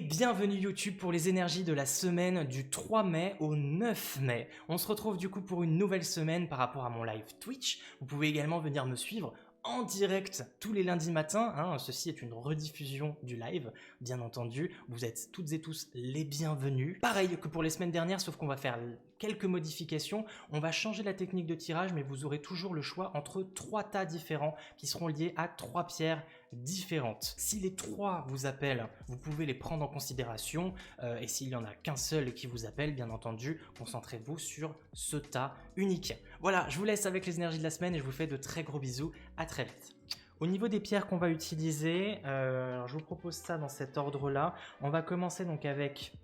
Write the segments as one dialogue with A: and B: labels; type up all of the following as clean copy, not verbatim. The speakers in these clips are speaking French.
A: bienvenue YouTube pour les énergies de la semaine du 3 mai au 9 mai. On se retrouve du coup pour une nouvelle semaine par rapport à mon live Twitch. Vous pouvez également venir me suivre en direct tous les lundis matins, Ceci est une rediffusion du live, bien entendu. Vous êtes toutes et tous les bienvenus. Pareil que pour les semaines dernières, sauf qu'on va faire quelques modifications. On va changer la technique de tirage, mais vous aurez toujours le choix entre 3 tas différents qui seront liés à 3 pierres différentes. Si les 3 vous appellent, vous pouvez les prendre en considération, et s'il n'y en a qu'un seul qui vous appelle, bien entendu, concentrez-vous sur ce tas unique. Voilà, je vous laisse avec les énergies de la semaine et je vous fais de très gros bisous, à très vite. Au niveau des pierres qu'on va utiliser, je vous propose ça dans cet ordre-là. On va commencer donc avec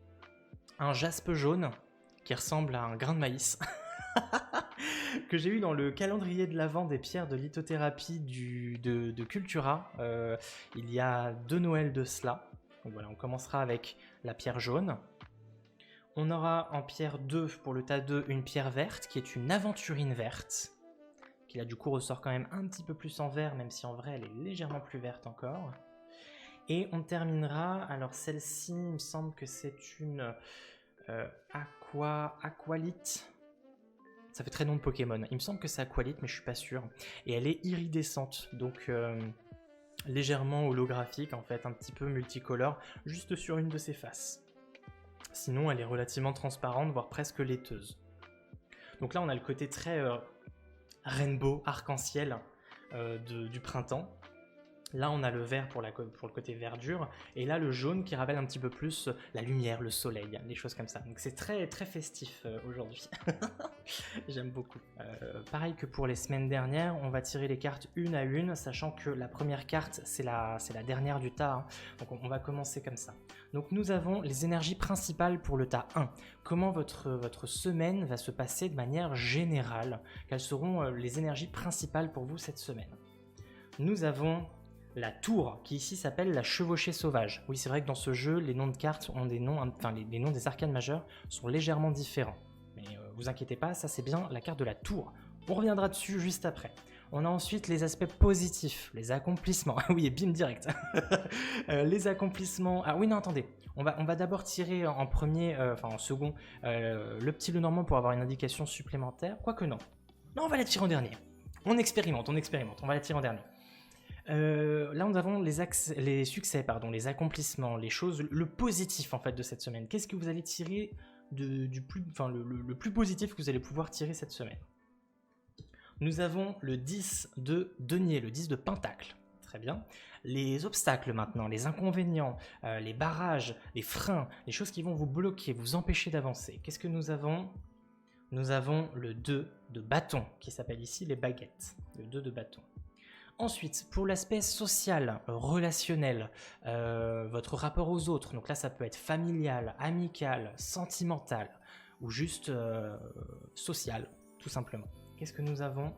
A: un jaspe jaune qui ressemble à un grain de maïs. Que j'ai eu dans le calendrier de l'Avent des pierres de lithothérapie de Cultura, il y a 2 Noëls de cela. Donc voilà, on commencera avec la pierre jaune. On aura en pierre 2, pour le tas 2, une pierre verte, qui est une aventurine verte, qui là du coup ressort quand même un petit peu plus en vert, même si en vrai elle est légèrement plus verte encore. Et on terminera, alors celle-ci, il me semble que c'est une aqualite. Ça fait très nom de Pokémon. Il me semble que c'est Aqualite, mais je suis pas sûr. Et elle est iridescente, donc légèrement holographique, en fait, un petit peu multicolore, juste sur une de ses faces. Sinon, elle est relativement transparente, voire presque laiteuse. Donc là, on a le côté très rainbow, arc-en-ciel du printemps. Là, on a le vert pour le côté verdure, et là, le jaune qui rappelle un petit peu plus la lumière, le soleil, des choses comme ça. Donc c'est très, très festif aujourd'hui. J'aime beaucoup. Pareil que pour les semaines dernières, on va tirer les cartes une à une, sachant que la première carte, c'est la dernière du tas. Donc on va commencer comme ça. Donc nous avons les énergies principales pour le tas 1. Comment votre semaine va se passer de manière générale? Quelles seront les énergies principales pour vous cette semaine? Nous avons la tour, qui ici s'appelle la chevauchée sauvage. Oui, c'est vrai que dans ce jeu, les noms de cartes ont des noms, enfin les noms des arcanes majeures sont légèrement différents. Mais vous inquiétez pas, ça c'est bien la carte de la tour. On reviendra dessus juste après. On a ensuite les aspects positifs, les accomplissements. Oui, et bim, direct. Les accomplissements... Ah oui, non, attendez. On va d'abord tirer en premier, en second, le petit Lenormand pour avoir une indication supplémentaire. Quoique non. Non, on va la tirer en dernier. On expérimente, on va la tirer en dernier. Là, nous avons les succès, les accomplissements, les choses, le positif en fait de cette semaine. Qu'est-ce que vous allez tirer le plus positif que vous allez pouvoir tirer cette semaine? Nous avons le 10 de denier, le 10 de pentacle. Très bien. Les obstacles maintenant, les inconvénients, les barrages, les freins, les choses qui vont vous bloquer, vous empêcher d'avancer. Qu'est-ce que nous avons? Nous avons le 2 de bâton, qui s'appelle ici les baguettes. Le 2 de bâton. Ensuite, pour l'aspect social, relationnel, votre rapport aux autres, donc là ça peut être familial, amical, sentimental, ou juste social, tout simplement. Qu'est-ce que nous avons?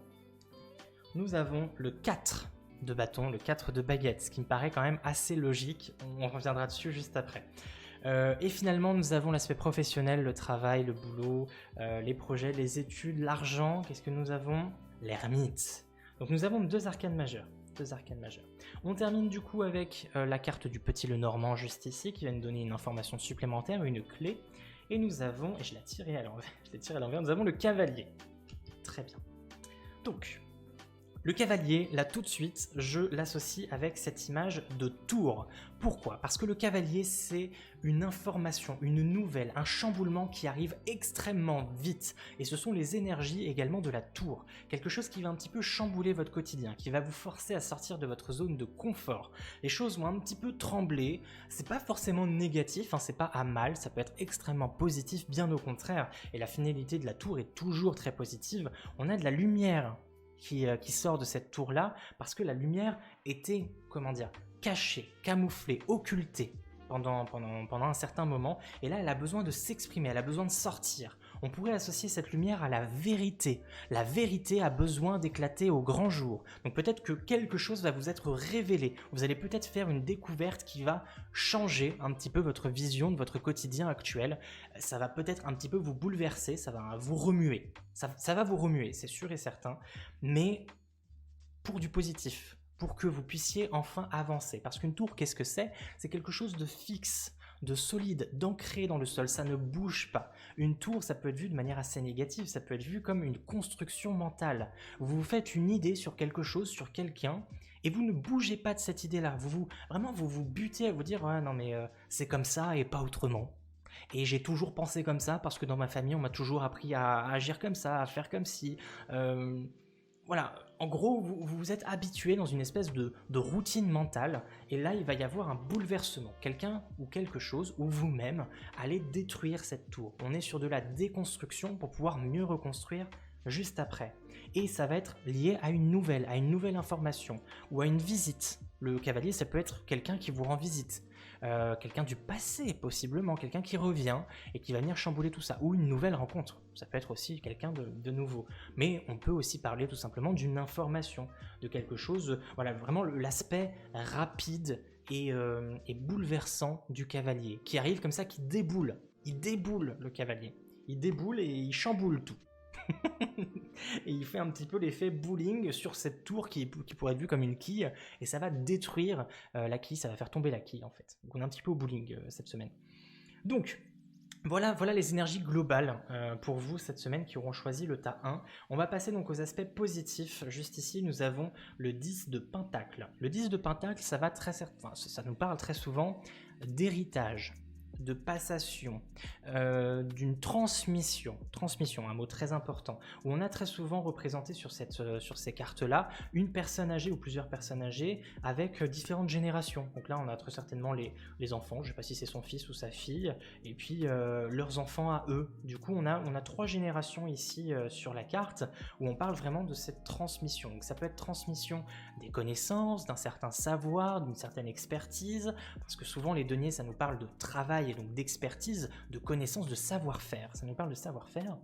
A: Nous avons le 4 de bâton, le 4 de baguette, ce qui me paraît quand même assez logique, on reviendra dessus juste après. Et finalement, nous avons l'aspect professionnel, le travail, le boulot, les projets, les études, l'argent. Qu'est-ce que nous avons? L'ermite. Donc nous avons 2 arcanes majeures. On termine du coup avec la carte du petit Lenormand juste ici, qui va nous donner une information supplémentaire, une clé. Et nous avons, et je l'ai tiré à l'envers, nous avons le cavalier. Très bien. Donc, le cavalier, là tout de suite, je l'associe avec cette image de tour. Pourquoi? Parce que le cavalier, c'est une information, une nouvelle, un chamboulement qui arrive extrêmement vite. Et ce sont les énergies également de la tour. Quelque chose qui va un petit peu chambouler votre quotidien, qui va vous forcer à sortir de votre zone de confort. Les choses vont un petit peu trembler. C'est pas forcément négatif, c'est pas à mal, ça peut être extrêmement positif, bien au contraire. Et la finalité de la tour est toujours très positive. On a de la lumière qui sort de cette tour-là, parce que la lumière était, cachée, camouflée, occultée pendant un certain moment, et là elle a besoin de s'exprimer, elle a besoin de sortir. On pourrait associer cette lumière à la vérité. La vérité a besoin d'éclater au grand jour. Donc peut-être que quelque chose va vous être révélé. Vous allez peut-être faire une découverte qui va changer un petit peu votre vision de votre quotidien actuel. Ça va peut-être un petit peu vous bouleverser, ça va vous remuer. Ça va vous remuer, c'est sûr et certain. Mais pour du positif, pour que vous puissiez enfin avancer. Parce qu'une tour, qu'est-ce que c'est? C'est quelque chose de fixe. de solide, d'ancré dans le sol, ça ne bouge pas. Une tour, ça peut être vu de manière assez négative, ça peut être vu comme une construction mentale. Vous vous faites une idée sur quelque chose, sur quelqu'un, et vous ne bougez pas de cette idée-là. Vraiment, vous vous butez à vous dire « Ouais, non mais c'est comme ça et pas autrement ». Et j'ai toujours pensé comme ça parce que dans ma famille, on m'a toujours appris à agir comme ça, à faire comme si. Voilà, en gros, vous vous êtes habitué dans une espèce de routine mentale, et là, il va y avoir un bouleversement. Quelqu'un ou quelque chose, ou vous-même, allez détruire cette tour. On est sur de la déconstruction pour pouvoir mieux reconstruire juste après. Et ça va être lié à une nouvelle information, ou à une visite. Le cavalier, ça peut être quelqu'un qui vous rend visite. Quelqu'un du passé possiblement, quelqu'un qui revient et qui va venir chambouler tout ça, ou une nouvelle rencontre, ça peut être aussi quelqu'un de nouveau, mais on peut aussi parler tout simplement d'une information, de quelque chose, voilà, vraiment l'aspect rapide et bouleversant du cavalier, qui arrive comme ça, il déboule le cavalier, il déboule et il chamboule tout. Et il fait un petit peu l'effet bowling sur cette tour qui pourrait être vue comme une quille, et ça va détruire la quille, ça va faire tomber la quille en fait. Donc on est un petit peu au bowling cette semaine. Donc voilà les énergies globales pour vous cette semaine qui auront choisi le tas 1. On va passer donc aux aspects positifs. Juste ici, nous avons le 10 de Pentacle. Le 10 de Pentacle, ça nous parle très souvent d'héritage, de passation, d'une transmission, un mot très important, où on a très souvent représenté sur ces cartes-là une personne âgée ou plusieurs personnes âgées avec différentes générations. Donc là, on a très certainement les enfants, je ne sais pas si c'est son fils ou sa fille, et puis leurs enfants à eux. Du coup, on a 3 générations ici sur la carte, où on parle vraiment de cette transmission. Donc ça peut être transmission des connaissances, d'un certain savoir, d'une certaine expertise, parce que souvent les deniers, ça nous parle de travail et donc d'expertise, de connaissances, de savoir-faire, ça nous parle de savoir-faire,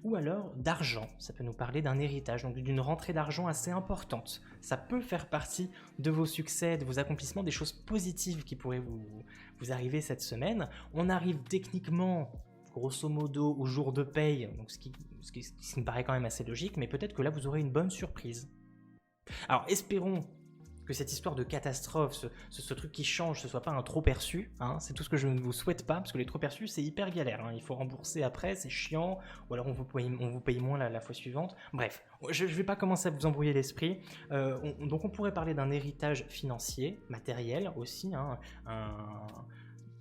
A: ou alors d'argent, ça peut nous parler d'un héritage, donc d'une rentrée d'argent assez importante. Ça peut faire partie de vos succès, de vos accomplissements, des choses positives qui pourraient vous arriver cette semaine. On arrive techniquement, grosso modo, au jour de paye, donc ce qui me paraît quand même assez logique, mais peut-être que là vous aurez une bonne surprise. Alors espérons que cette histoire de catastrophe, ce truc qui change, ce soit pas un trop perçu, hein, c'est tout ce que je ne vous souhaite pas, parce que les trop perçus c'est hyper galère, hein, il faut rembourser après, c'est chiant, ou alors on vous paye moins la fois suivante. Bref, je vais pas commencer à vous embrouiller l'esprit. Donc on pourrait parler d'un héritage financier, matériel aussi, hein,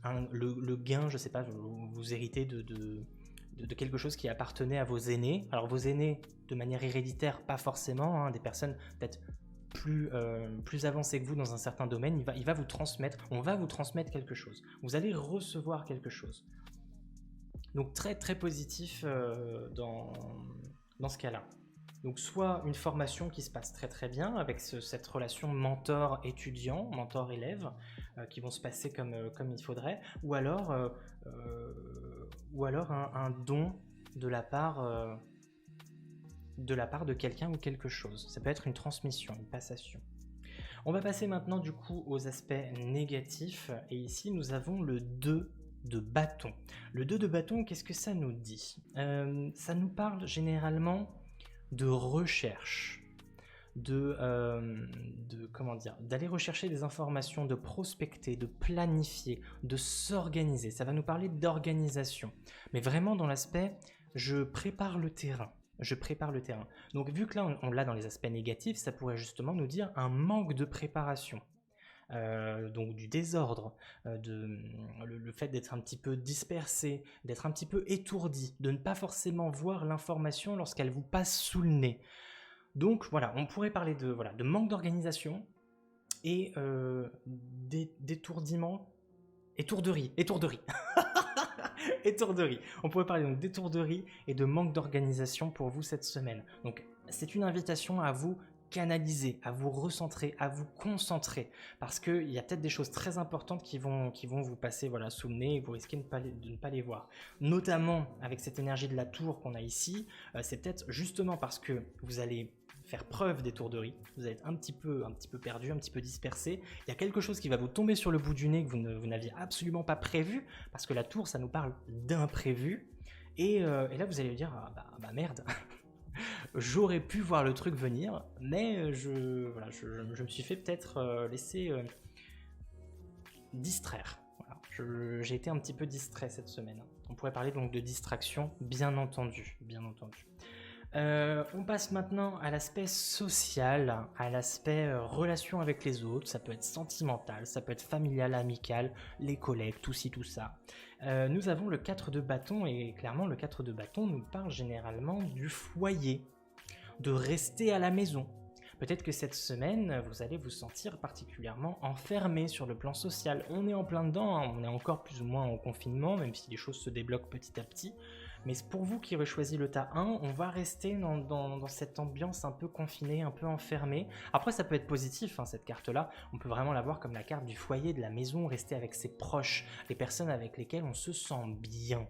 A: le gain, je sais pas, vous héritez de quelque chose qui appartenait à vos aînés. Alors vos aînés, de manière héréditaire, pas forcément, hein, des personnes peut-être plus avancées que vous dans un certain domaine, il va vous transmettre, on va vous transmettre quelque chose. Vous allez recevoir quelque chose. Donc très très positif dans ce cas-là. Donc soit une formation qui se passe très très bien avec cette relation mentor-étudiant, mentor-élève, qui vont se passer comme il faudrait, ou alors un don de la part de quelqu'un ou quelque chose. Ça peut être une transmission, une passation. On va passer maintenant du coup aux aspects négatifs, et ici nous avons le 2 de bâton. Le 2 de bâton, qu'est-ce que ça nous dit ? Ça nous parle généralement de recherche, comment dire, d'aller rechercher des informations, de prospecter, de planifier, de s'organiser. Ça va nous parler d'organisation, mais vraiment dans l'aspect je prépare le terrain. Donc vu que là on l'a dans les aspects négatifs, ça pourrait justement nous dire un manque de préparation. Donc du désordre, le fait d'être un petit peu dispersé, d'être un petit peu étourdi, de ne pas forcément voir l'information lorsqu'elle vous passe sous le nez. Donc voilà, on pourrait parler de manque d'organisation et d'étourdiment, étourderie. Étourderie. On pourrait parler donc d'étourderie et de manque d'organisation pour vous cette semaine. Donc c'est une invitation à vous canaliser, à vous recentrer, à vous concentrer, parce qu'il y a peut-être des choses très importantes qui vont vous passer sous le nez et vous risquez de ne pas les voir. Notamment avec cette énergie de la tour qu'on a ici, c'est peut-être justement parce que vous allez faire preuve d'étourderie, vous allez être un petit peu perdu, un petit peu dispersé, il y a quelque chose qui va vous tomber sur le bout du nez que vous n'aviez absolument pas prévu, parce que la tour ça nous parle d'imprévu, et là vous allez vous dire bah merde, j'aurais pu voir le truc venir, mais je me suis fait peut-être laisser distraire. Voilà. J'ai été un petit peu distrait cette semaine. On pourrait parler donc de distraction, bien entendu, bien entendu. On passe maintenant à l'aspect social, à l'aspect relation avec les autres. Ça peut être sentimental, ça peut être familial, amical, les collègues, tout ci, tout ça. Nous avons le 4 de bâton et clairement le 4 de bâton nous parle généralement du foyer, de rester à la maison. Peut-être que cette semaine, vous allez vous sentir particulièrement enfermé sur le plan social. On est en plein dedans, hein, on est encore plus ou moins en confinement, même si les choses se débloquent petit à petit. Mais pour vous qui avez choisi le tas 1, on va rester dans cette ambiance un peu confinée, un peu enfermée. Après, ça peut être positif, hein, cette carte-là. On peut vraiment la voir comme la carte du foyer, de la maison, rester avec ses proches, les personnes avec lesquelles on se sent bien,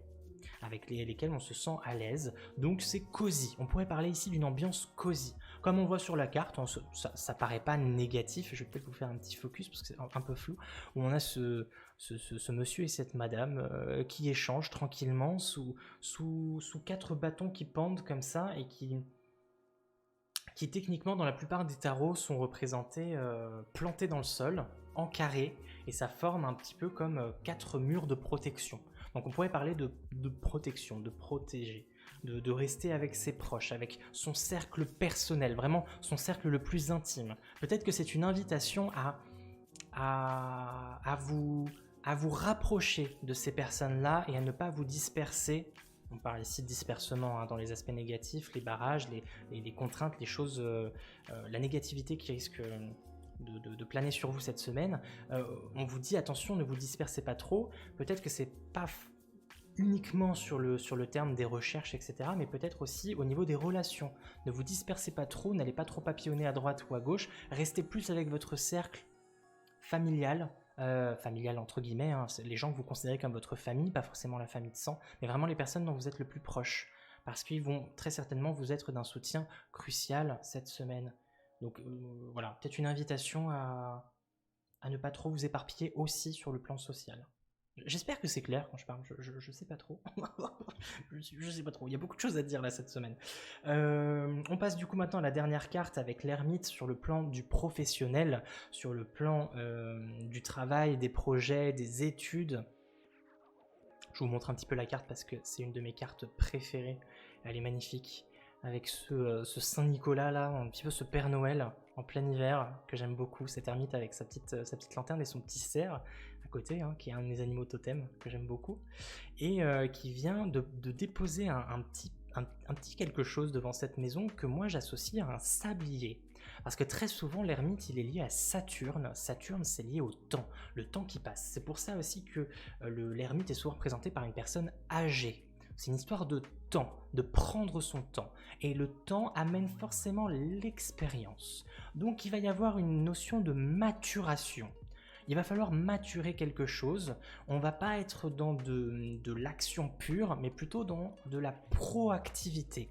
A: avec lesquelles on se sent à l'aise. Donc c'est cosy. On pourrait parler ici d'une ambiance cosy. Comme on voit sur la carte, ça paraît pas négatif. Je vais peut-être vous faire un petit focus parce que c'est un peu flou. Où on a ce monsieur et cette madame qui échangent tranquillement sous 4 bâtons qui pendent comme ça et qui techniquement dans la plupart des tarots sont représentés plantés dans le sol, en carré, et ça forme un petit peu comme 4 murs de protection. Donc on pourrait parler de protection, de protéger, de rester avec ses proches, avec son cercle personnel, vraiment son cercle le plus intime. Peut-être que c'est une invitation à vous rapprocher de ces personnes-là et à ne pas vous disperser. On parle ici de dispersement hein, dans les aspects négatifs, les barrages, les contraintes, les choses, la négativité qui risque de planer sur vous cette semaine. On vous dit attention, ne vous dispersez pas trop. Peut-être que c'est pas uniquement sur le terme des recherches, etc., mais peut-être aussi au niveau des relations. Ne vous dispersez pas trop, n'allez pas trop papillonner à droite ou à gauche, restez plus avec votre cercle familial, familial entre guillemets, hein, les gens que vous considérez comme votre famille, pas forcément la famille de sang, mais vraiment les personnes dont vous êtes le plus proche, parce qu'ils vont très certainement vous être d'un soutien crucial cette semaine. Donc voilà, peut-être une invitation à ne pas trop vous éparpiller aussi sur le plan social. J'espère que c'est clair quand je parle, je sais pas trop. je sais pas trop, il y a beaucoup de choses à dire là cette semaine. On passe du coup maintenant à la dernière carte avec l'ermite sur le plan du professionnel, sur le plan du travail, des projets, des études. Je vous montre un petit peu la carte parce que c'est une de mes cartes préférées, elle est magnifique. Avec ce Saint-Nicolas là, un petit peu ce Père Noël en plein hiver, que j'aime beaucoup, cette ermite avec sa petite lanterne et son petit cerf à côté, hein, qui est un de mes animaux totems que j'aime beaucoup, et qui vient de déposer un petit quelque chose devant cette maison que moi j'associe à un sablier. Parce que très souvent l'ermite il est lié à Saturne. Saturne c'est lié au temps, le temps qui passe. C'est pour ça aussi que l'ermite est souvent représenté par une personne âgée. C'est une histoire de temps, de prendre son temps. Et le temps amène forcément l'expérience. Donc il va y avoir une notion de maturation. Il va falloir maturer quelque chose. On ne va pas être dans de l'action pure, mais plutôt dans de la proactivité.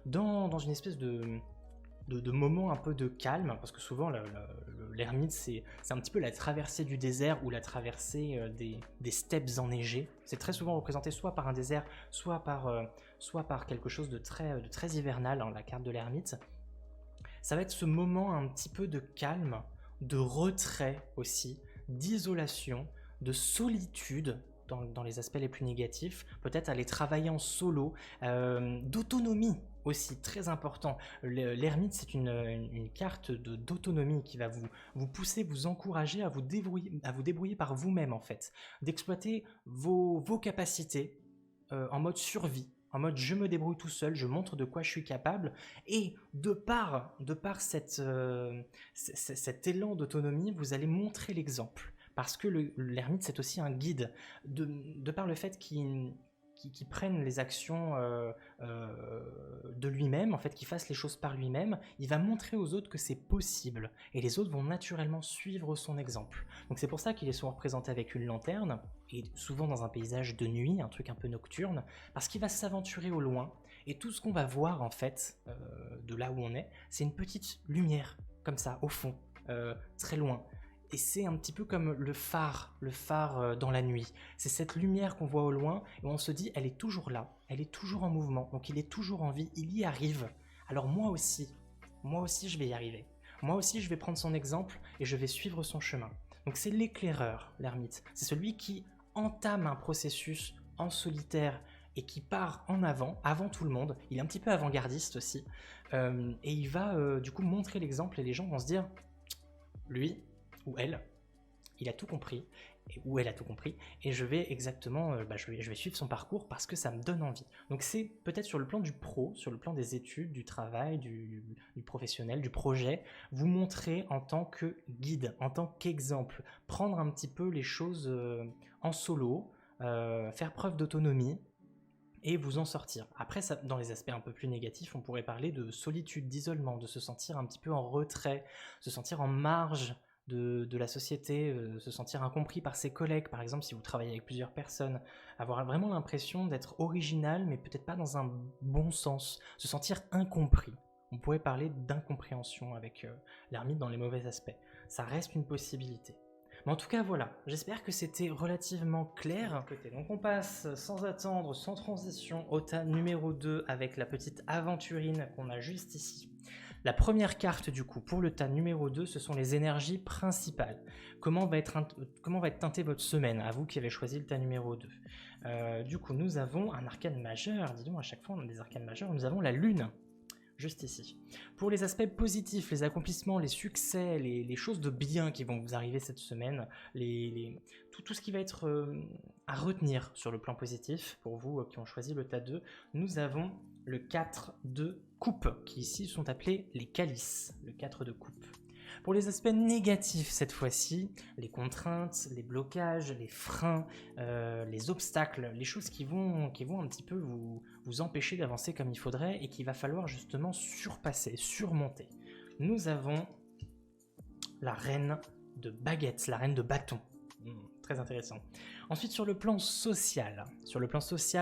A: Dans une espèce de moments un peu de calme, parce que souvent l'ermite c'est un petit peu la traversée du désert ou la traversée des steppes enneigées. C'est très souvent représenté soit par un désert, soit par quelque chose de très hivernal, hein, la carte de l'ermite. Ça va être ce moment un petit peu de calme, de retrait aussi, d'isolation, de solitude, dans les aspects les plus négatifs, peut-être aller travailler en solo, d'autonomie aussi, très important. L'ermite, c'est une carte d'autonomie qui va vous pousser, vous encourager à vous débrouiller par vous-même en fait, d'exploiter vos capacités en mode survie, en mode je me débrouille tout seul, je montre de quoi je suis capable, et de par cet élan d'autonomie, vous allez montrer l'exemple. Parce que l'ermite, c'est aussi un guide, de par le fait qu'il prenne les actions de lui-même, en fait, qu'il fasse les choses par lui-même, il va montrer aux autres que c'est possible, et les autres vont naturellement suivre son exemple. Donc c'est pour ça qu'il est souvent représenté avec une lanterne, et souvent dans un paysage de nuit, un truc un peu nocturne, parce qu'il va s'aventurer au loin, et tout ce qu'on va voir, en fait, de là où on est, c'est une petite lumière, comme ça, au fond, très loin. Et c'est un petit peu comme le phare dans la nuit. C'est cette lumière qu'on voit au loin et on se dit elle est toujours là, elle est toujours en mouvement, donc il est toujours en vie, il y arrive. Alors moi aussi je vais y arriver. Moi aussi je vais prendre son exemple et je vais suivre son chemin. Donc c'est l'éclaireur, l'ermite. C'est celui qui entame un processus en solitaire et qui part en avant tout le monde. Il est un petit peu avant-gardiste aussi. Et il va du coup montrer l'exemple et les gens vont se dire, lui ou elle, il a tout compris, ou elle a tout compris, et je vais exactement, je vais suivre son parcours parce que ça me donne envie. Donc c'est peut-être sur le plan du pro, sur le plan des études, du travail, du professionnel, du projet, vous montrer en tant que guide, en tant qu'exemple, prendre un petit peu les choses en solo, faire preuve d'autonomie, et vous en sortir. Après, ça, dans les aspects un peu plus négatifs, on pourrait parler de solitude, d'isolement, de se sentir un petit peu en retrait, se sentir en marge de la société, se sentir incompris par ses collègues, par exemple si vous travaillez avec plusieurs personnes, avoir vraiment l'impression d'être original, mais peut-être pas dans un bon sens, se sentir incompris. On pourrait parler d'incompréhension avec l'ermite dans les mauvais aspects. Ça reste une possibilité. Mais en tout cas, voilà, j'espère que c'était relativement clair. Donc on passe sans attendre, sans transition, au tas numéro 2 avec la petite aventurine qu'on a juste ici. La première carte du coup pour le tas numéro 2, ce sont les énergies principales. Comment va être teintée votre semaine, à vous qui avez choisi le tas numéro 2. Du coup, nous avons un arcane majeur, dis donc à chaque fois on a des arcanes majeurs, nous avons la lune. Juste ici. Pour les aspects positifs, les accomplissements, les succès, les choses de bien qui vont vous arriver cette semaine, tout ce qui va être à retenir sur le plan positif, pour vous qui ont choisi le tas 2, nous avons le 4 de coupe, qui ici sont appelés les calices, le 4 de coupe. Pour les aspects négatifs cette fois-ci, les contraintes, les blocages, les freins, les obstacles, les choses qui vont un petit peu vous empêcher d'avancer comme il faudrait et qu'il va falloir justement surpasser, surmonter. Nous avons la reine de baguette, la reine de bâton. Très intéressant. Ensuite, sur le plan social,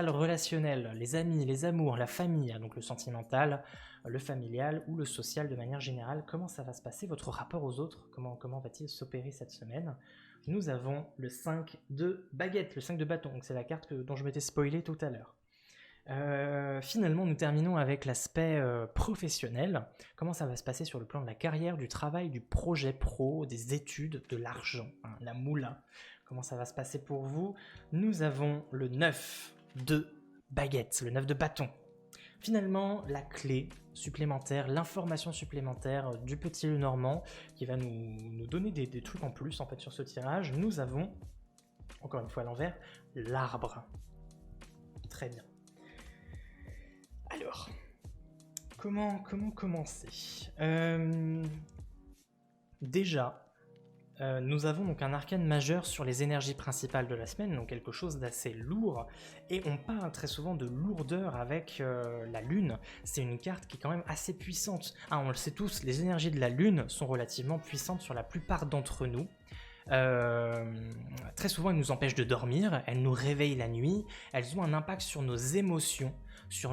A: relationnel, les amis, les amours, la famille, donc le sentimental, le familial ou le social de manière générale, comment ça va se passer, votre rapport aux autres, comment va-t-il s'opérer cette semaine? Nous avons le 5 de baguette, le 5 de bâton, donc c'est la carte dont je m'étais spoilé tout à l'heure. Finalement, nous terminons avec l'aspect professionnel. Comment ça va se passer sur le plan de la carrière, du travail, du projet pro, des études, de l'argent, hein, la moula. Comment ça va se passer pour vous? Nous avons le 9 de baguette, le 9 de bâton. Finalement, la clé supplémentaire, l'information supplémentaire du petit Lenormand qui va nous donner des trucs en plus en fait sur ce tirage. Nous avons, encore une fois à l'envers, l'arbre. Très bien. Alors, comment commencer? Déjà, nous avons donc un arcane majeur sur les énergies principales de la semaine, donc quelque chose d'assez lourd, et on parle très souvent de lourdeur avec la lune. C'est une carte qui est quand même assez puissante. On le sait tous, les énergies de la lune sont relativement puissantes sur la plupart d'entre nous. Très souvent, elles nous empêchent de dormir, elles nous réveillent la nuit, elles ont un impact sur nos émotions, sur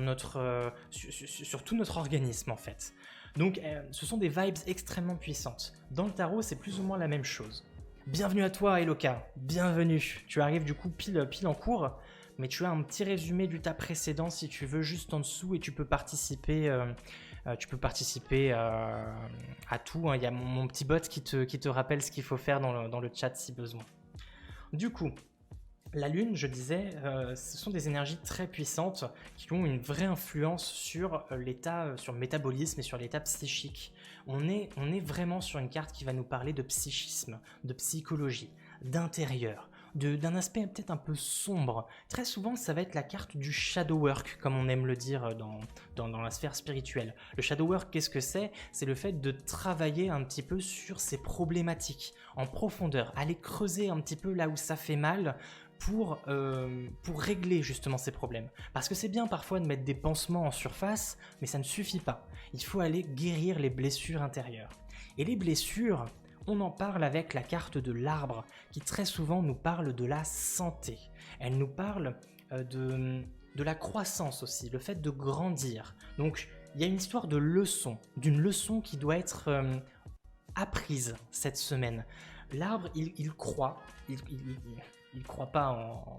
A: tout notre organisme en fait. Donc ce sont des vibes extrêmement puissantes. Dans le tarot, c'est plus ou moins la même chose. Bienvenue à toi Eloka, bienvenue. Tu arrives du coup pile en cours, mais tu as un petit résumé du tas précédent si tu veux juste en dessous et tu peux participer à tout. Il y a mon petit bot qui te rappelle ce qu'il faut faire dans le chat si besoin. Du coup, la lune, je disais, ce sont des énergies très puissantes qui ont une vraie influence sur l'état, sur le métabolisme et sur l'état psychique. On est vraiment sur une carte qui va nous parler de psychisme, de psychologie, d'intérieur, d'un aspect peut-être un peu sombre. Très souvent, ça va être la carte du shadow work, comme on aime le dire dans la sphère spirituelle. Le shadow work, qu'est-ce que c'est? C'est le fait de travailler un petit peu sur ces problématiques en profondeur, aller creuser un petit peu là où ça fait mal, pour régler justement ces problèmes. Parce que c'est bien parfois de mettre des pansements en surface, mais ça ne suffit pas. Il faut aller guérir les blessures intérieures. Et les blessures, on en parle avec la carte de l'arbre, qui très souvent nous parle de la santé. Elle nous parle de la croissance aussi, le fait de grandir. Donc, il y a une histoire de leçon, d'une leçon qui doit être apprise cette semaine. L'arbre, il croît, il croit pas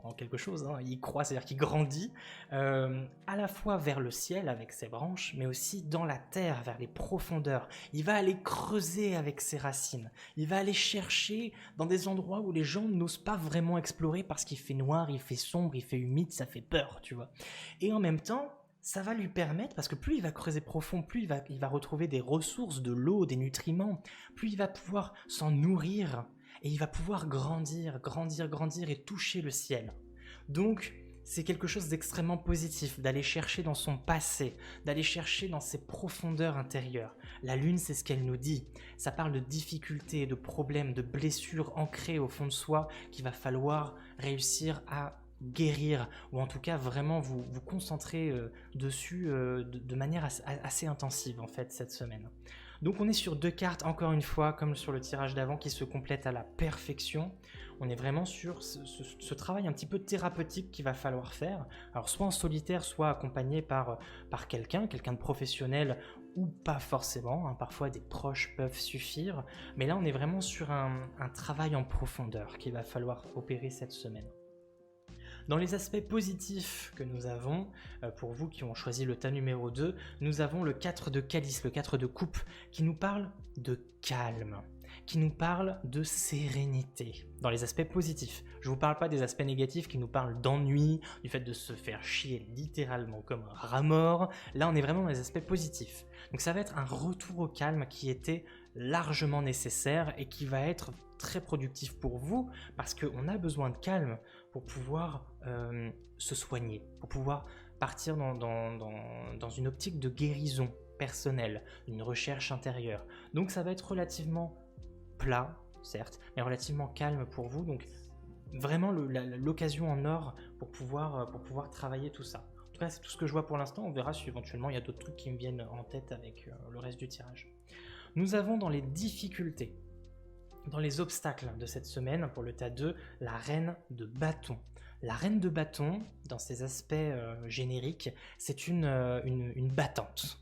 A: en quelque chose, hein, il croit, c'est-à-dire qu'il grandit à la fois vers le ciel avec ses branches, mais aussi dans la terre, vers les profondeurs. Il va aller creuser avec ses racines, il va aller chercher dans des endroits où les gens n'osent pas vraiment explorer parce qu'il fait noir, il fait sombre, il fait humide, ça fait peur, tu vois. Et en même temps, ça va lui permettre, parce que plus il va creuser profond, plus il va retrouver des ressources, de l'eau, des nutriments, plus il va pouvoir s'en nourrir, et il va pouvoir grandir, grandir, grandir et toucher le ciel. Donc, c'est quelque chose d'extrêmement positif, d'aller chercher dans son passé, d'aller chercher dans ses profondeurs intérieures. La lune, c'est ce qu'elle nous dit. Ça parle de difficultés, de problèmes, de blessures ancrées au fond de soi qu'il va falloir réussir à guérir, ou en tout cas vraiment vous concentrer dessus de manière assez intensive en fait cette semaine. Donc on est sur 2 cartes, encore une fois, comme sur le tirage d'avant, qui se complètent à la perfection. On est vraiment sur ce travail un petit peu thérapeutique qu'il va falloir faire, alors soit en solitaire, soit accompagné par quelqu'un de professionnel, ou pas forcément, hein. Parfois des proches peuvent suffire, mais là on est vraiment sur un travail en profondeur qu'il va falloir opérer cette semaine. Dans les aspects positifs que nous avons, pour vous qui ont choisi le tas numéro 2, nous avons le 4 de calice, le 4 de coupe, qui nous parle de calme, qui nous parle de sérénité, dans les aspects positifs. Je ne vous parle pas des aspects négatifs qui nous parlent d'ennui, du fait de se faire chier littéralement comme un rat mort. Là, on est vraiment dans les aspects positifs. Donc ça va être un retour au calme qui était largement nécessaire et qui va être très productif pour vous, parce qu'on a besoin de calme pour pouvoir se soigner, pour pouvoir partir dans une optique de guérison personnelle, une recherche intérieure. Donc ça va être relativement plat, certes, mais relativement calme pour vous, donc vraiment l'occasion en or pour pouvoir travailler tout ça. En tout cas, c'est tout ce que je vois pour l'instant. On verra si éventuellement il y a d'autres trucs qui me viennent en tête avec le reste du tirage. Nous avons dans les difficultés, dans les obstacles de cette semaine, pour le tas 2, la reine de bâton. La reine de bâton, dans ses aspects génériques, c'est une battante.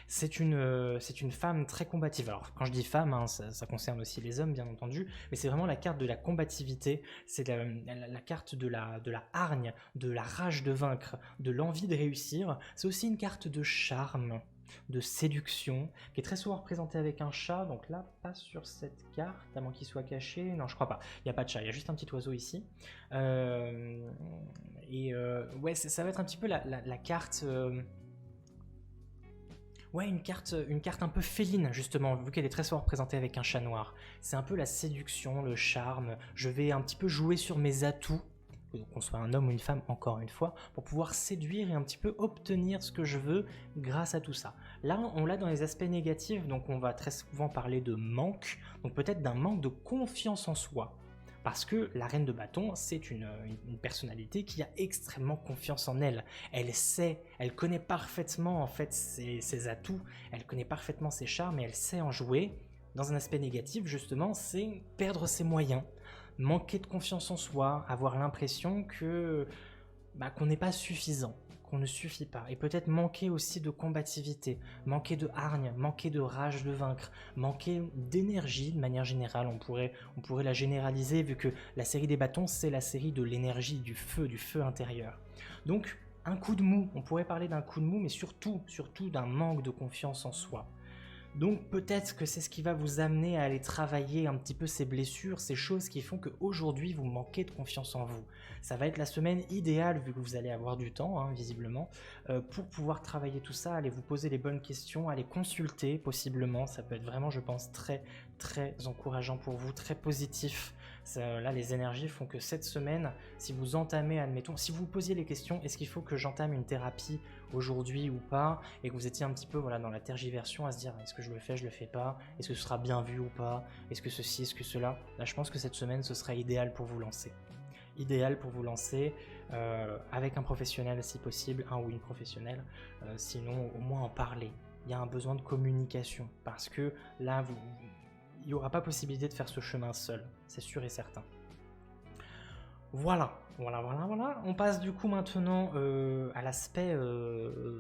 A: C'est une femme très combative. Alors, quand je dis femme, hein, ça concerne aussi les hommes, bien entendu, mais c'est vraiment la carte de la combativité, c'est la carte de la hargne, de la rage de vaincre, de l'envie de réussir. C'est aussi une carte de charme, de séduction, qui est très souvent représentée avec un chat. Donc là, pas sur cette carte, à moins qu'il soit caché. Non, je crois pas. Il n'y a pas de chat, il y a juste un petit oiseau ici. Ouais, ça va être un petit peu la carte... Ouais, une carte un peu féline, justement, vu qu'elle est très souvent représentée avec un chat noir. C'est un peu la séduction, le charme. Je vais un petit peu jouer sur mes atouts, qu'on soit un homme ou une femme, encore une fois, pour pouvoir séduire et un petit peu obtenir ce que je veux grâce à tout ça. Là, on l'a dans les aspects négatifs, donc on va très souvent parler de manque, donc peut-être d'un manque de confiance en soi. Parce que la reine de bâton, c'est une personnalité qui a extrêmement confiance en elle. Elle sait, elle connaît parfaitement en fait ses atouts, elle connaît parfaitement ses charmes et elle sait en jouer. Dans un aspect négatif, justement, c'est perdre ses moyens, manquer de confiance en soi, avoir l'impression qu'on n'est pas suffisant, qu'on ne suffit pas, et peut-être manquer aussi de combativité, manquer de hargne, manquer de rage de vaincre, manquer d'énergie de manière générale. On pourrait la généraliser, vu que la série des bâtons, c'est la série de l'énergie, du feu intérieur. Donc un coup de mou, on pourrait parler d'un coup de mou, mais surtout d'un manque de confiance en soi. Donc peut-être que c'est ce qui va vous amener à aller travailler un petit peu ces blessures, ces choses qui font qu'aujourd'hui vous manquez de confiance en vous. Ça va être la semaine idéale, vu que vous allez avoir du temps, hein, visiblement, pour pouvoir travailler tout ça, aller vous poser les bonnes questions, aller consulter possiblement. Ça peut être vraiment, je pense, très très encourageant pour vous, très positif. Là, les énergies font que cette semaine, si vous entamez, admettons, si vous vous posiez les questions, est-ce qu'il faut que j'entame une thérapie aujourd'hui ou pas, et que vous étiez un petit peu dans la tergiversion à se dire est-ce que je le fais pas, est-ce que ce sera bien vu ou pas, est-ce que ceci, est-ce que cela, là je pense que cette semaine ce sera idéal pour vous lancer. Avec un professionnel si possible, un ou une professionnelle, sinon au moins en parler. Il y a un besoin de communication, parce que là il n'y aura pas possibilité de faire ce chemin seul, c'est sûr et certain. Voilà. On passe du coup maintenant à l'aspect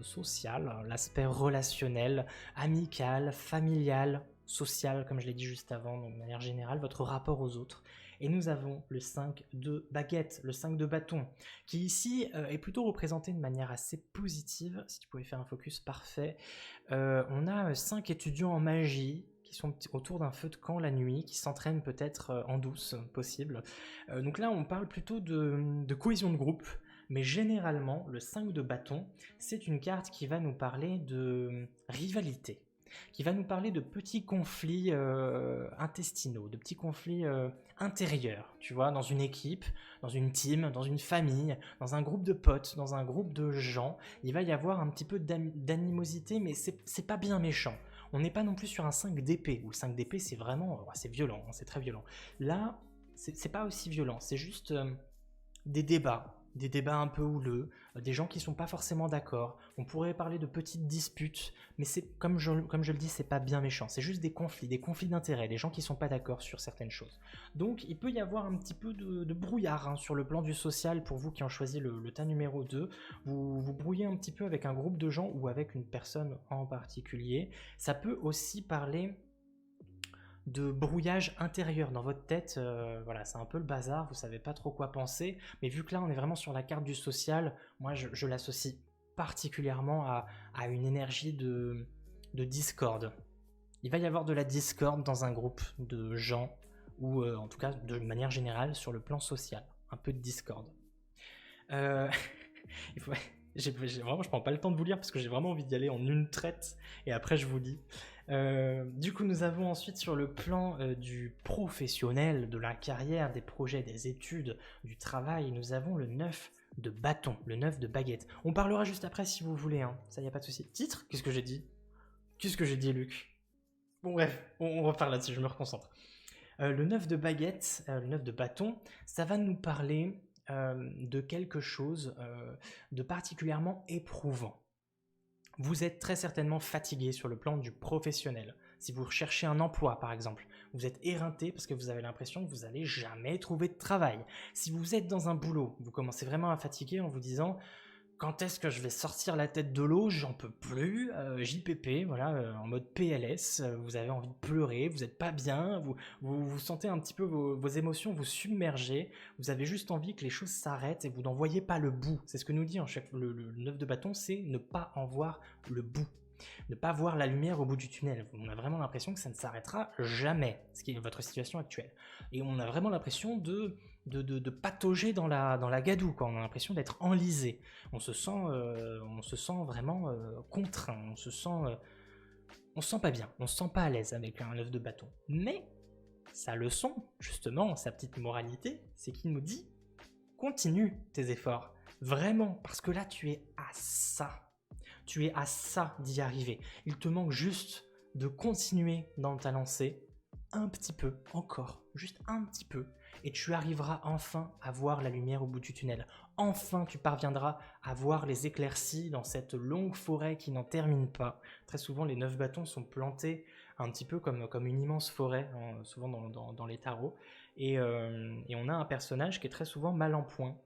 A: social, l'aspect relationnel, amical, familial, social, comme je l'ai dit juste avant, donc de manière générale, votre rapport aux autres. Et nous avons le 5 de baguette, le 5 de bâton, qui ici est plutôt représenté de manière assez positive. Si tu pouvais faire un focus parfait. On a 5 étudiants en magie qui sont autour d'un feu de camp la nuit, qui s'entraînent peut-être en douce, possible. Donc là, on parle plutôt de cohésion de groupe, mais généralement, le 5 de bâton, c'est une carte qui va nous parler de rivalité, qui va nous parler de petits conflits intestinaux, de petits conflits intérieurs, tu vois, dans une équipe, dans une team, dans une famille, dans un groupe de potes, dans un groupe de gens, il va y avoir un petit peu d'animosité, mais c'est pas bien méchant. On n'est pas non plus sur un 5 d'épée, où le 5 d'épée c'est vraiment, c'est violent, c'est très violent. Là, c'est pas aussi violent, c'est juste des débats un peu houleux, des gens qui sont pas forcément d'accord. On pourrait parler de petites disputes, mais c'est comme je le dis, c'est pas bien méchant. C'est juste des conflits d'intérêts, des gens qui sont pas d'accord sur certaines choses. Donc il peut y avoir un petit peu de brouillard sur le plan du social pour vous qui ont choisi le tas numéro 2. Vous brouillez un petit peu avec un groupe de gens ou avec une personne en particulier. Ça peut aussi parler de brouillage intérieur dans votre tête, voilà, c'est un peu le bazar, vous savez pas trop quoi penser, mais vu que là on est vraiment sur la carte du social, moi je l'associe particulièrement à une énergie de discorde. Il va y avoir de la discorde dans un groupe de gens, ou en tout cas de manière générale sur le plan social, un peu de discorde. Il faut... Vraiment, je prends pas le temps de vous lire parce que j'ai vraiment envie d'y aller en une traite et après je vous lis. Du coup, nous avons ensuite sur le plan du professionnel, de la carrière, des projets, des études, du travail, nous avons le 9 de bâton, le 9 de baguette. On parlera juste après si vous voulez, hein. Ça y a pas de souci. Titre, qu'est-ce que j'ai dit, Luc? Bon bref, on repart là-dessus, je me reconcentre. Le 9 de baguette, le 9 de bâton, ça va nous parler de quelque chose de particulièrement éprouvant. Vous êtes très certainement fatigué sur le plan du professionnel. Si vous recherchez un emploi, par exemple, vous êtes éreinté parce que vous avez l'impression que vous n'allez jamais trouver de travail. Si vous êtes dans un boulot, vous commencez vraiment à fatiguer en vous disant « Quand est-ce que je vais sortir la tête de l'eau? J'en peux plus. JPP, voilà, en mode PLS, vous avez envie de pleurer, vous n'êtes pas bien, vous sentez un petit peu vos émotions vous submerger, vous avez juste envie que les choses s'arrêtent et vous n'en voyez pas le bout. C'est ce que nous dit le 9 de bâton, c'est ne pas en voir le bout. Ne pas voir la lumière au bout du tunnel. On a vraiment l'impression que ça ne s'arrêtera jamais, ce qui est votre situation actuelle. Et on a vraiment l'impression de patauger dans la gadoue, quoi. On a l'impression d'être enlisé. On se sent vraiment contraint. On se sent pas bien. On se sent pas à l'aise avec un 9 de bâton. Mais sa leçon, justement, sa petite moralité, c'est qu'il nous dit continue tes efforts. Vraiment, parce que là, tu es à ça. Tu es à ça d'y arriver. Il te manque juste de continuer dans ta lancée un petit peu, encore, juste un petit peu, et tu arriveras enfin à voir la lumière au bout du tunnel. Enfin, tu parviendras à voir les éclaircies dans cette longue forêt qui n'en termine pas. Très souvent, les 9 bâtons sont plantés un petit peu comme une immense forêt, hein, souvent dans les tarots. Et on a un personnage qui est très souvent mal en point,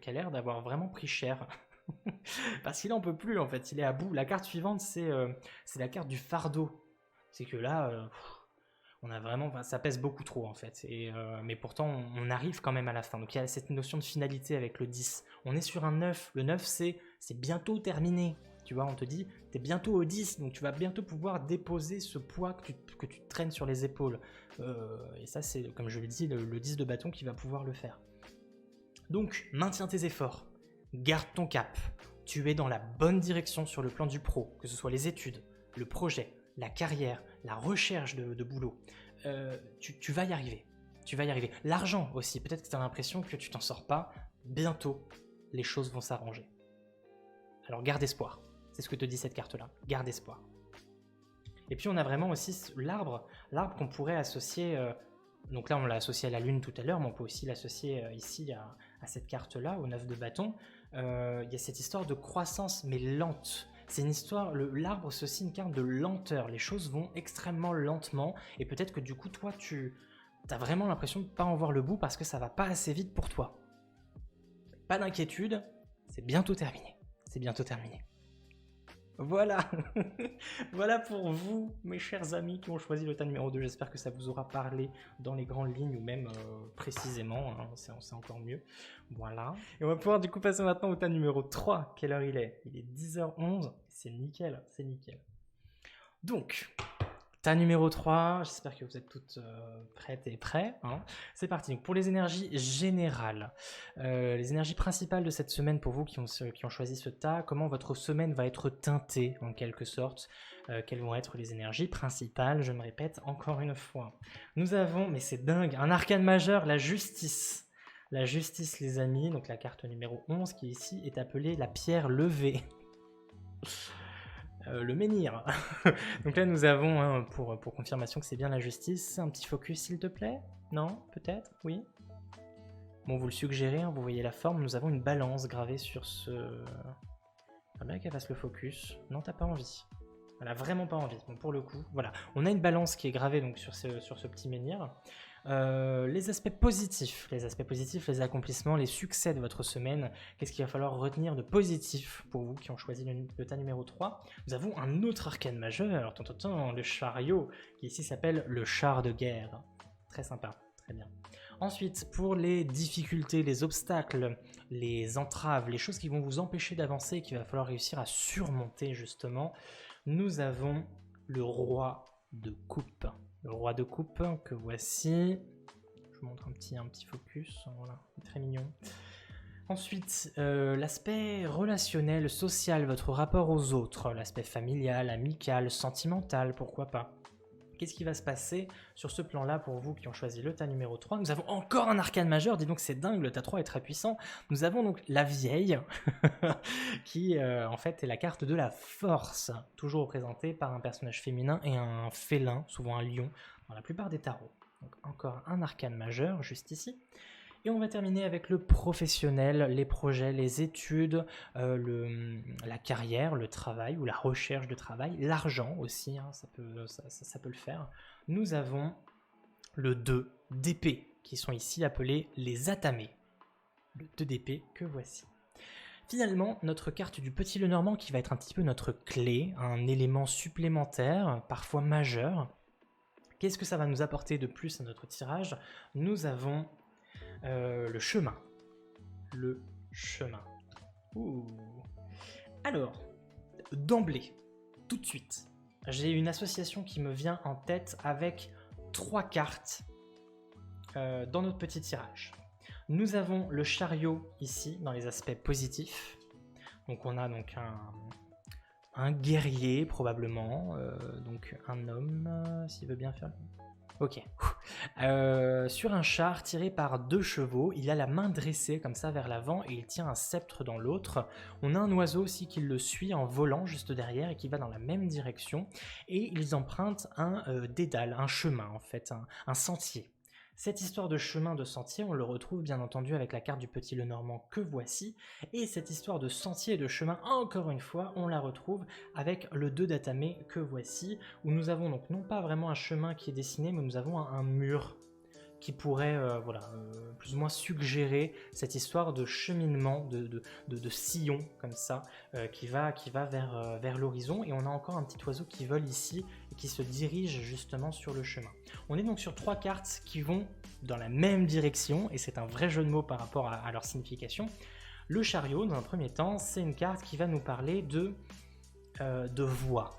A: qui a l'air d'avoir vraiment pris cher. Parce qu'il en peut plus en fait, il est à bout. La carte suivante c'est la carte du fardeau. C'est que là, on a vraiment, ça pèse beaucoup trop en fait. Mais pourtant on arrive quand même à la fin. Donc il y a cette notion de finalité avec le 10. On est sur un 9. Le 9 c'est bientôt terminé. Tu vois, on te dit, t'es bientôt au 10, donc tu vas bientôt pouvoir déposer ce poids que tu traînes sur les épaules. Et ça c'est, comme je l'ai dit, le 10 de bâton qui va pouvoir le faire. Donc maintiens tes efforts. Garde ton cap, tu es dans la bonne direction sur le plan du pro, que ce soit les études, le projet, la carrière, la recherche de boulot. Tu vas y arriver, L'argent aussi, peut-être que tu as l'impression que tu t'en sors pas, bientôt les choses vont s'arranger. Alors garde espoir, c'est ce que te dit cette carte-là, garde espoir. Et puis on a vraiment aussi l'arbre qu'on pourrait associer, donc là on l'a associé à la lune tout à l'heure, mais on peut aussi l'associer ici à cette carte-là, au 9 de bâton. Il y a cette histoire de croissance, mais lente. C'est une histoire, l'arbre c'est aussi une carte de lenteur, les choses vont extrêmement lentement, et peut-être que du coup toi tu as vraiment l'impression de ne pas en voir le bout parce que ça va pas assez vite pour toi. Pas d'inquiétude, c'est bientôt terminé. Voilà. Voilà pour vous, mes chers amis qui ont choisi le tas numéro 2. J'espère que ça vous aura parlé dans les grandes lignes ou même précisément, hein, c'est encore mieux. Voilà. Et on va pouvoir du coup passer maintenant au tas numéro 3. Quelle heure il est? Il est 10h11. C'est nickel, c'est nickel. Donc, tas numéro 3, j'espère que vous êtes toutes prêtes et prêts. Hein. C'est parti. Donc, pour les énergies générales, les énergies principales de cette semaine pour vous qui ont choisi ce tas, comment votre semaine va être teintée en quelque sorte, quelles vont être les énergies principales, je me répète encore une fois. Nous avons, mais c'est dingue, un arcane majeur, la justice. La justice, les amis, donc la carte numéro 11 qui ici est appelée la pierre levée. Le menhir. Donc là nous avons, hein, pour confirmation que c'est bien la justice, un petit focus s'il te plaît? Non? Peut-être? Oui? Bon, vous le suggérez, hein, vous voyez la forme, nous avons une balance gravée sur ce... Ah bien qu'elle fasse le focus. Non, t'as pas envie. Elle a vraiment pas envie. Bon, pour le coup, voilà. On a une balance qui est gravée donc, sur ce petit menhir. Les aspects positifs, les accomplissements, les succès de votre semaine, qu'est-ce qu'il va falloir retenir de positif pour vous qui ont choisi le tas numéro 3? Nous avons un autre arcane majeur, le chariot, qui ici s'appelle le char de guerre. Très sympa, très bien. Ensuite, pour les difficultés, les obstacles, les entraves, les choses qui vont vous empêcher d'avancer, qu'il va falloir réussir à surmonter justement, nous avons le roi de coupe. Le roi de coupe que voici. Je vous montre un petit focus. Voilà, très mignon. Ensuite, l'aspect relationnel, social, votre rapport aux autres, l'aspect familial, amical, sentimental, pourquoi pas. Qu'est-ce qui va se passer sur ce plan-là pour vous qui ont choisi le tas numéro 3? Nous avons encore un arcane majeur, dis donc c'est dingue, le tas 3 est très puissant. Nous avons donc la vieille, qui en fait est la carte de la force, toujours représentée par un personnage féminin et un félin, souvent un lion, dans la plupart des tarots. Donc encore un arcane majeur, juste ici. Et on va terminer avec le professionnel, les projets, les études, la carrière, le travail ou la recherche de travail, l'argent aussi, hein, ça peut le faire. Nous avons le 2 d'épée, qui sont ici appelés les atamés. Le 2 d'épée que voici. Finalement, notre carte du petit Lenormand qui va être un petit peu notre clé, un élément supplémentaire, parfois majeur. Qu'est-ce que ça va nous apporter de plus à notre tirage? Nous avons... le chemin. Le chemin. Ouh. Alors, d'emblée, tout de suite, j'ai une association qui me vient en tête avec 3 cartes dans notre petit tirage. Nous avons le chariot ici, dans les aspects positifs. Donc on a donc un guerrier probablement, donc un homme, s'il veut bien faire... Ok. Sur un char tiré par 2 chevaux, il a la main dressée comme ça vers l'avant et il tient un sceptre dans l'autre. On a un oiseau aussi qui le suit en volant juste derrière et qui va dans la même direction. Et ils empruntent un dédale, un chemin en fait, un sentier. Cette histoire de chemin de sentier, on le retrouve bien entendu avec la carte du petit Lenormand que voici. Et cette histoire de sentier et de chemin, encore une fois, on la retrouve avec le 2 d'atamé que voici, où nous avons donc non pas vraiment un chemin qui est dessiné, mais nous avons un mur qui pourrait plus ou moins suggérer cette histoire de cheminement, de sillon comme ça, qui va vers l'horizon. Et on a encore un petit oiseau qui vole ici et qui se dirige justement sur le chemin. On est donc sur 3 cartes qui vont dans la même direction, et c'est un vrai jeu de mots par rapport à leur signification. Le chariot, dans un premier temps, c'est une carte qui va nous parler de voie,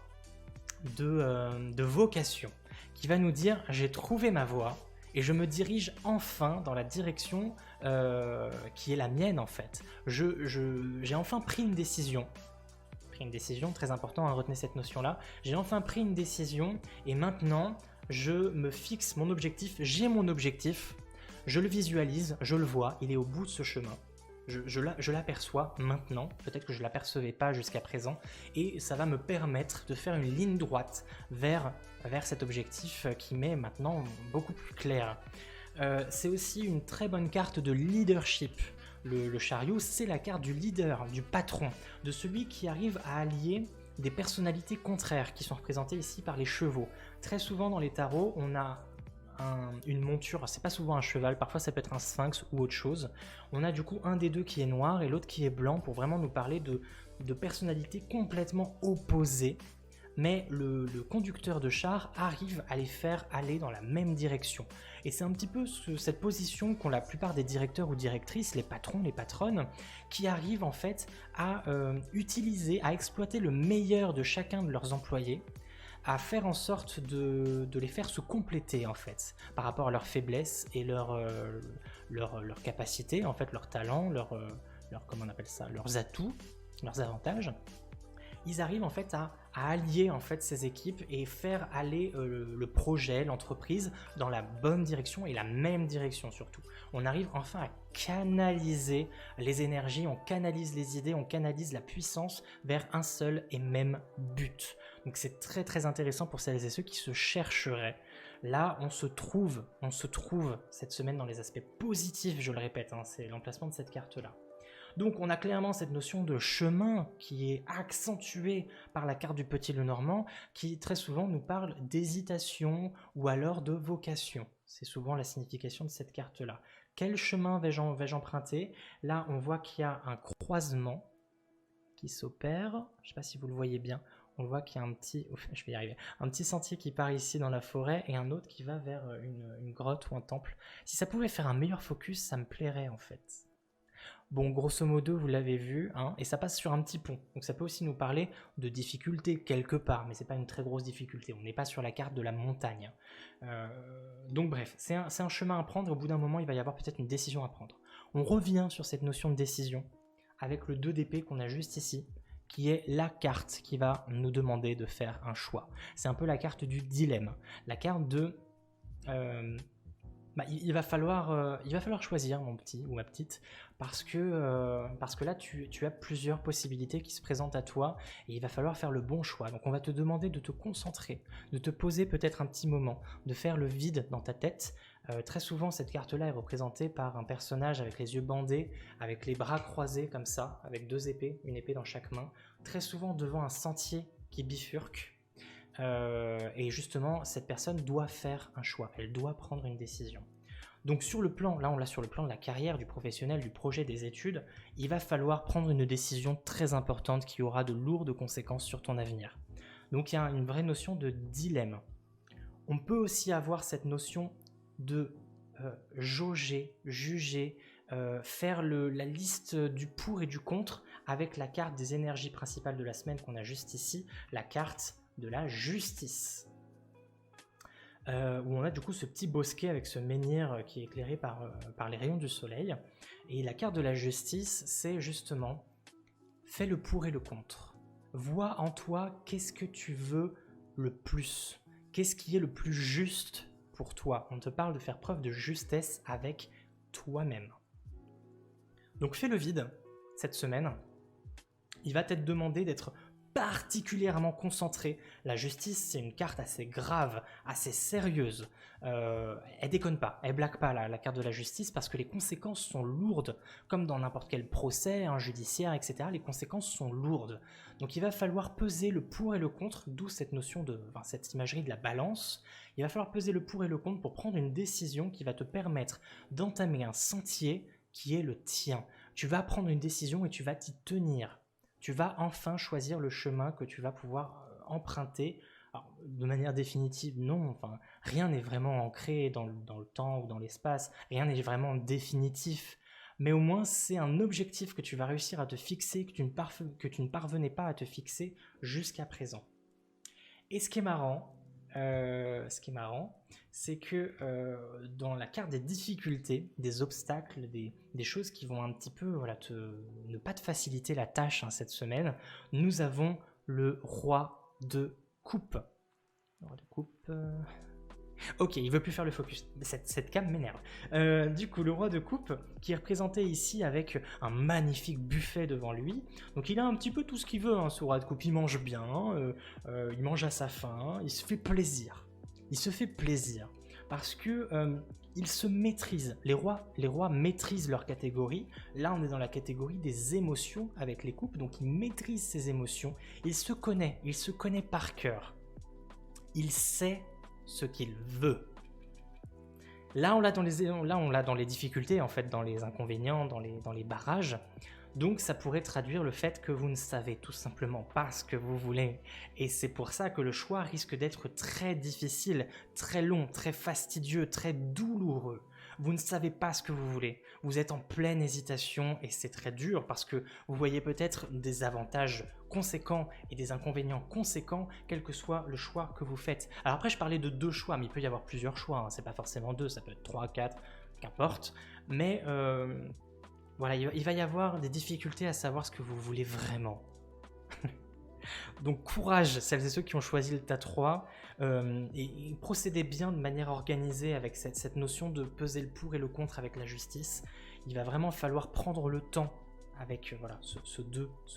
A: de vocation, qui va nous dire « j'ai trouvé ma voie ». Et je me dirige enfin dans la direction qui est la mienne en fait. J'ai enfin pris une décision. Très important à retenir cette notion-là. J'ai enfin pris une décision et maintenant je me fixe mon objectif. J'ai mon objectif, je le visualise, je le vois, il est au bout de ce chemin. Je l'aperçois maintenant, peut-être que je ne l'apercevais pas jusqu'à présent, et ça va me permettre de faire une ligne droite vers cet objectif qui m'est maintenant beaucoup plus clair. C'est aussi une très bonne carte de leadership. Le chariot, c'est la carte du leader, du patron, de celui qui arrive à allier des personnalités contraires qui sont représentées ici par les chevaux. Très souvent dans les tarots, on a une monture, c'est pas souvent un cheval, parfois ça peut être un sphinx ou autre chose. On a du coup un des deux qui est noir et l'autre qui est blanc pour vraiment nous parler de personnalités complètement opposées. Mais le conducteur de char arrive à les faire aller dans la même direction. Et c'est un petit peu cette position qu'ont la plupart des directeurs ou directrices, les patrons, les patronnes, qui arrivent en fait à utiliser, à exploiter le meilleur de chacun de leurs employés, à faire en sorte de les faire se compléter en fait, par rapport à leurs faiblesses et leurs capacités, en fait, leurs talents, comment on appelle ça, leurs atouts, leurs avantages. Ils arrivent en fait à allier en fait ces équipes et faire aller le projet, l'entreprise dans la bonne direction et la même direction surtout. On arrive enfin à canaliser les énergies, on canalise les idées, on canalise la puissance vers un seul et même but. Donc c'est très très intéressant pour celles et ceux qui se chercheraient. Là, on se trouve cette semaine dans les aspects positifs, je le répète, hein, c'est l'emplacement de cette carte-là. Donc on a clairement cette notion de chemin qui est accentuée par la carte du Petit Lenormand, qui très souvent nous parle d'hésitation ou alors de vocation. C'est souvent la signification de cette carte-là. Quel chemin vais-je emprunter? Là, on voit qu'il y a un croisement qui s'opère. Je ne sais pas si vous le voyez bien. On voit qu'il y a un petit sentier qui part ici dans la forêt et un autre qui va vers une grotte ou un temple. Si ça pouvait faire un meilleur focus, ça me plairait en fait. Bon, grosso modo, vous l'avez vu, hein, et ça passe sur un petit pont. Donc ça peut aussi nous parler de difficulté quelque part, mais c'est pas une très grosse difficulté. On n'est pas sur la carte de la montagne. Donc bref, c'est un chemin à prendre. Au bout d'un moment, il va y avoir peut-être une décision à prendre. On revient sur cette notion de décision avec le 2 d'épée qu'on a juste ici, qui est la carte qui va nous demander de faire un choix. C'est un peu la carte du dilemme. La carte de... il va falloir choisir, mon petit ou ma petite, parce que là, tu as plusieurs possibilités qui se présentent à toi et il va falloir faire le bon choix. Donc, on va te demander de te concentrer, de te poser peut-être un petit moment, de faire le vide dans ta tête. Très souvent, cette carte-là est représentée par un personnage avec les yeux bandés, avec les bras croisés comme ça, avec 2 épées, une épée dans chaque main, très souvent devant un sentier qui bifurque. Et justement, cette personne doit faire un choix, elle doit prendre une décision. Donc sur le plan, là on l'a sur le plan de la carrière, du professionnel, du projet, des études, il va falloir prendre une décision très importante qui aura de lourdes conséquences sur ton avenir. Donc il y a une vraie notion de dilemme. On peut aussi avoir cette notion de jauger, juger, faire la liste du pour et du contre avec la carte des énergies principales de la semaine qu'on a juste ici, la carte de la justice. Où on a du coup ce petit bosquet avec ce menhir qui est éclairé par les rayons du soleil. Et la carte de la justice, c'est justement fais le pour et le contre. Vois en toi qu'est-ce que tu veux le plus. Qu'est-ce qui est le plus juste pour toi. On te parle de faire preuve de justesse avec toi-même. Donc fais le vide cette semaine. Il va t'être demandé d'être particulièrement concentré. La justice, c'est une carte assez grave, assez sérieuse. Elle déconne pas, elle blague pas la carte de la justice parce que les conséquences sont lourdes, comme dans n'importe quel procès, judiciaire, etc. Les conséquences sont lourdes. Donc il va falloir peser le pour et le contre, d'où cette notion cette imagerie de la balance. Il va falloir peser le pour et le contre pour prendre une décision qui va te permettre d'entamer un sentier qui est le tien. Tu vas prendre une décision et tu vas t'y tenir. Tu vas enfin choisir le chemin que tu vas pouvoir emprunter. Alors, de manière définitive, non. Enfin, rien n'est vraiment ancré dans le temps ou dans l'espace. Rien n'est vraiment définitif. Mais au moins, c'est un objectif que tu vas réussir à te fixer, que tu ne parvenais pas à te fixer jusqu'à présent. Et ce qui est marrant, c'est que dans la carte des difficultés, des obstacles, des choses qui vont un petit peu ne pas te faciliter la tâche cette semaine, nous avons le roi de coupe. Le roi de coupe... Ok, il veut plus faire le focus. Cette cam m'énerve. Du coup, le roi de coupe, qui est représenté ici avec un magnifique buffet devant lui. Donc, il a un petit peu tout ce qu'il veut, ce roi de coupe. Il mange bien, il mange à sa faim, il se fait plaisir. Il se fait plaisir parce que il se maîtrise. Les rois maîtrisent leur catégorie. Là, on est dans la catégorie des émotions avec les coupes. Donc, il maîtrise ses émotions. Il se connaît par cœur. Il sait ce qu'il veut. Là, on l'a dans les difficultés, en fait, dans les inconvénients, dans les barrages. Donc, ça pourrait traduire le fait que vous ne savez tout simplement pas ce que vous voulez. Et c'est pour ça que le choix risque d'être très difficile, très long, très fastidieux, très douloureux. Vous ne savez pas ce que vous voulez. Vous êtes en pleine hésitation et c'est très dur parce que vous voyez peut-être des avantages conséquents et des inconvénients conséquents, quel que soit le choix que vous faites. Alors après, je parlais de 2 choix, mais il peut y avoir plusieurs choix. Hein. C'est pas forcément 2, ça peut être 3, 4, qu'importe. Mais voilà, il va y avoir des difficultés à savoir ce que vous voulez vraiment. Donc courage, celles et ceux qui ont choisi le tas 3, et procédez bien de manière organisée avec cette notion de peser le pour et le contre avec la justice. Il va vraiment falloir prendre le temps avec voilà, ce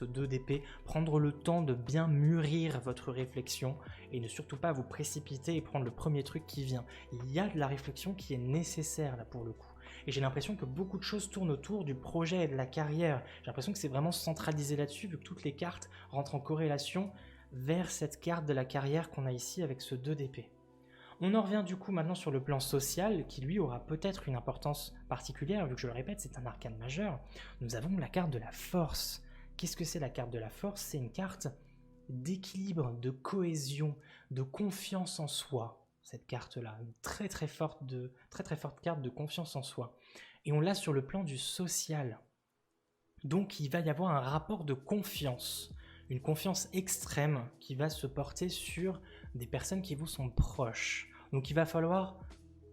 A: 2 d'épée, prendre le temps de bien mûrir votre réflexion et ne surtout pas vous précipiter et prendre le premier truc qui vient. Il y a de la réflexion qui est nécessaire là pour le coup. Et j'ai l'impression que beaucoup de choses tournent autour du projet et de la carrière. J'ai l'impression que c'est vraiment centralisé là-dessus, vu que toutes les cartes rentrent en corrélation vers cette carte de la carrière qu'on a ici avec ce 2 d'épée. On en revient du coup maintenant sur le plan social, qui lui aura peut-être une importance particulière, vu que je le répète, c'est un arcane majeur. Nous avons la carte de la force. Qu'est-ce que c'est la carte de la force? C'est une carte d'équilibre, de cohésion, de confiance en soi. Cette carte-là, une très très forte carte de confiance en soi. Et on l'a sur le plan du social. Donc il va y avoir un rapport de confiance, une confiance extrême qui va se porter sur des personnes qui vous sont proches. Donc il va falloir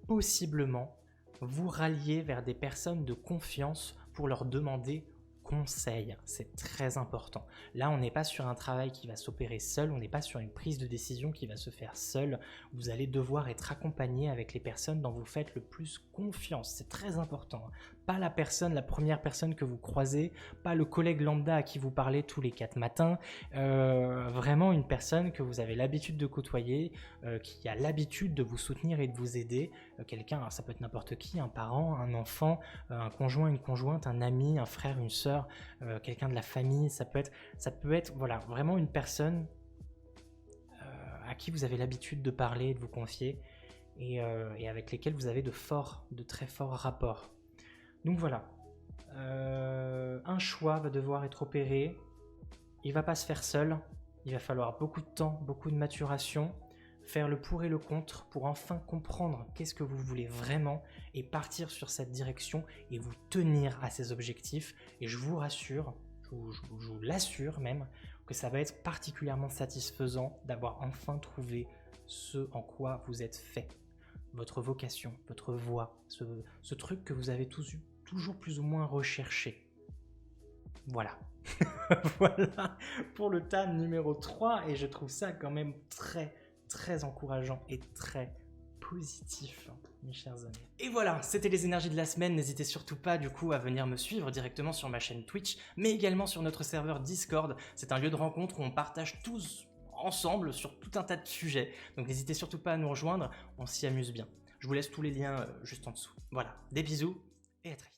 A: possiblement vous rallier vers des personnes de confiance pour leur demander conseil. C'est très important. Là, on n'est pas sur un travail qui va s'opérer seul, on n'est pas sur une prise de décision qui va se faire seule. Vous allez devoir être accompagné avec les personnes dont vous faites le plus confiance. C'est très important. Pas la première personne que vous croisez, pas le collègue lambda à qui vous parlez tous les 4 matins, vraiment une personne que vous avez l'habitude de côtoyer, qui a l'habitude de vous soutenir et de vous aider, quelqu'un, ça peut être n'importe qui, un parent, un enfant, un conjoint, une conjointe, un ami, un frère, une sœur, quelqu'un de la famille, ça peut être voilà, vraiment une personne à qui vous avez l'habitude de parler, de vous confier, et avec lesquels vous avez de très forts rapports. Donc voilà, un choix va devoir être opéré, il ne va pas se faire seul, il va falloir beaucoup de temps, beaucoup de maturation, faire le pour et le contre pour enfin comprendre qu'est-ce que vous voulez vraiment et partir sur cette direction et vous tenir à ces objectifs. Et je vous rassure, je vous l'assure même, que ça va être particulièrement satisfaisant d'avoir enfin trouvé ce en quoi vous êtes fait. Votre vocation, votre voie, ce truc que vous avez toujours plus ou moins recherché. Voilà. Voilà pour le tas numéro 3 et je trouve ça quand même très encourageant et très positif, mes chers amis. Et voilà, c'était les énergies de la semaine. N'hésitez surtout pas du coup à venir me suivre directement sur ma chaîne Twitch, mais également sur notre serveur Discord. C'est un lieu de rencontre où on partage tous ensemble sur tout un tas de sujets. Donc n'hésitez surtout pas à nous rejoindre, on s'y amuse bien. Je vous laisse tous les liens juste en dessous. Voilà, des bisous et à très vite.